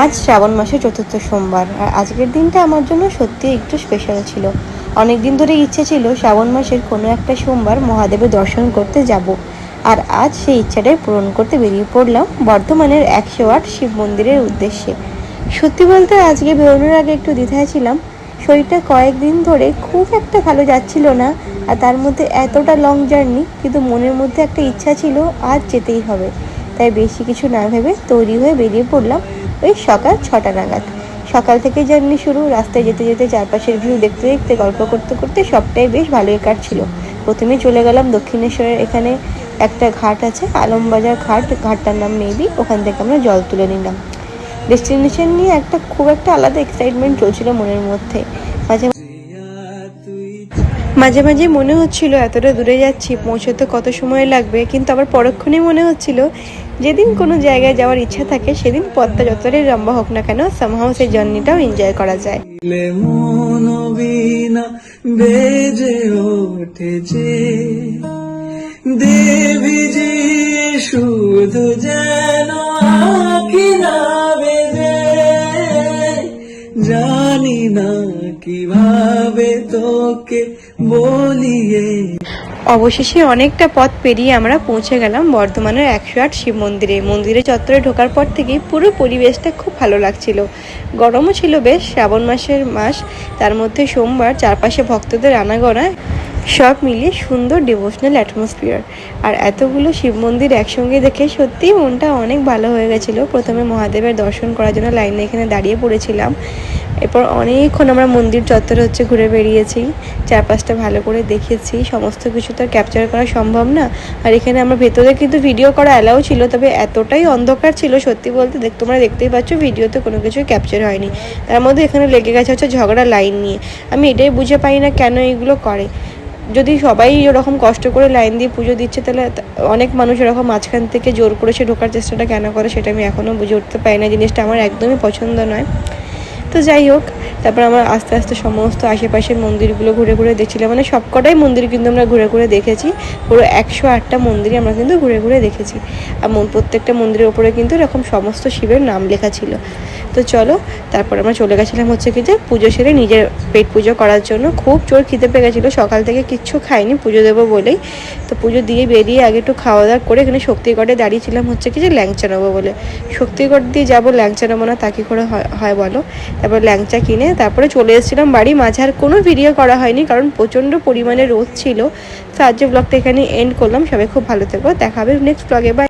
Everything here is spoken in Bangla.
আজ শ্রাবণ মাসের চতুর্থ সোমবার, আর আজকের দিনটা আমার জন্য সত্যি একটু স্পেশাল ছিল। অনেক দিন ধরে ইচ্ছে ছিল শ্রাবণ মাসের কোনো একটা সোমবার মহাদেবের দর্শন করতে যাব, আর আজ সেই ইচ্ছাটাই পূরণ করতে বেরিয়ে পড়লাম বর্ধমানের 108 শিব মন্দিরের উদ্দেশ্যে। সত্যি বলতে আজকে বেরোনোর আগে একটু দ্বিধায় ছিলাম। শরীরটা কয়েকদিন ধরে খুব একটা ভালো যাচ্ছিল না, আর তার মধ্যে এতটা লং জার্নি, কিন্তু মনের মধ্যে একটা ইচ্ছা ছিল আজ যেতেই হবে। তাই বেশি কিছু না ভেবে তৈরি হয়ে বেরিয়ে পড়লাম ওই সকাল 6টা নাগাদ। সকাল থেকে জার্নি শুরু। রাস্তায় যেতে যেতে চারপাশের ভিউ দেখতে দেখতে গল্প করতে করতে সবটাই বেশ ভালোই কাটছিল। প্রথমে চলে গেলাম দক্ষিণেশ্বরের এখানে একটা ঘাট আছে, আলমবাজার ঘাট, ঘাটটার নাম মেবি। ওখান থেকে আমরা জল তুলে নিলাম। ডেস্টিনেশন নিয়ে খুব একটা আলাদা এক্সাইটমেন্ট চলছিল মনের মধ্যে। মাঝে মাঝে মনে হচ্ছিল এতটা দূরে যাচ্ছি, পৌঁছতে কত সময় লাগবে, কিন্তু আবার পরক্ষণে মনে হচ্ছিল যেদিন কোনো জায়গায় যাওয়ার ইচ্ছা থাকে সেদিন পথটা যতটাই লম্বা হোক না কেন, সামহাও সেই জার্নিটাও এনজয় করা যায়। বেজে ওঠেছে দেবী জি শুধু যেন আঁখি না বেজে, জানি না কিভাবে তোকে বলিয়ে। অবশেষে অনেকটা পথ পেরিয়ে আমরা পৌঁছে গেলাম বর্ধমানের 108 শিব মন্দিরে। মন্দিরে চত্বরে ঢোকার পর থেকেই পুরো পরিবেশটা খুব ভালো লাগছিল। গরমও ছিল বেশ, শ্রাবণ মাসের মাস, তার মধ্যে সোমবার, চারপাশে ভক্তদের আনাগোনা, সব মিলিয়ে সুন্দর ডিভোশনাল অ্যাটমসফিয়ার। আর এতগুলো শিব মন্দির একসঙ্গে দেখে সত্যিই মনটা অনেক ভালো হয়ে গেছিলো। প্রথমে মহাদেবের দর্শন করার জন্য লাইনে এখানে দাঁড়িয়ে পড়েছিলাম। এরপর অনেকক্ষণ আমরা মন্দির চত্বরে ঘুরে বেরিয়েছি, চারপাশটা ভালো করে দেখেছি। সমস্ত কিছু তো ক্যাপচার করা সম্ভব না, আর এখানে আমরা ভেতরে কিন্তু ভিডিও করা অ্যালাউ ছিল, তবে এতটাই অন্ধকার ছিল সত্যি বলতে, তোমরা দেখতেই পাচ্ছ ভিডিওতে কোনো কিছুই ক্যাপচার হয়নি। তার মধ্যে এখানে লেগে গেছে হচ্ছে ঝগড়া লাইন নিয়ে। আমি এটাই বুঝে পাই না কেন এইগুলো করে। যদি সবাই এরকম কষ্ট করে লাইন দিয়ে পুজো দিচ্ছে, তাহলে অনেক মানুষ এরকম মাঝখান থেকে জোর করে সে ঢোকার চেষ্টাটা কেন করে, সেটা আমি এখনও বুঝে উঠতে পারি না। জিনিসটা আমার একদমই পছন্দ নয়। তো যাই হোক, তারপর আমরা আস্তে আস্তে সমস্ত আশেপাশের মন্দিরগুলো ঘুরে ঘুরে দেখছিলাম। মানে সবকটাই মন্দির কিন্তু আমরা ঘুরে ঘুরে দেখেছি। পুরো 108টা মন্দিরই আমরা কিন্তু ঘুরে ঘুরে দেখেছি। আর প্রত্যেকটা মন্দিরের ওপরে কিন্তু এরকম সমস্ত শিবের নাম লেখা ছিল। তো চলো, তারপর আমরা চলে গেছিলাম যে পুজো সেরে নিজের পেট পুজো করার জন্য। খুব জোর খিদে পেয়ে গেছিলো, সকাল থেকে কিচ্ছু খাইনি পুজো দেবো বলেই। তো পুজো দিয়ে বেরিয়ে আগে একটু খাওয়া দাওয়া করে এখানে শক্তিগড়ে দাঁড়িয়েছিলাম ল্যাংচা নেবো বলে। শক্তিগড় দিয়ে যাবো, ল্যাংচা নেবো না তা কি করে হয় বলো। তারপর ল্যাংচা কিনে তারপরে চলে এসেছিলাম বাড়ি। মাঝে আর কোনো ভিডিও করা হয়নি, কারণ প্রচণ্ড পরিমাণে রোদ ছিল। তো আজকে ব্লগটা এখানে এন্ড করলাম। সবাই খুব ভালো থেকো, দেখা হবে নেক্সট ব্লগে। বাই।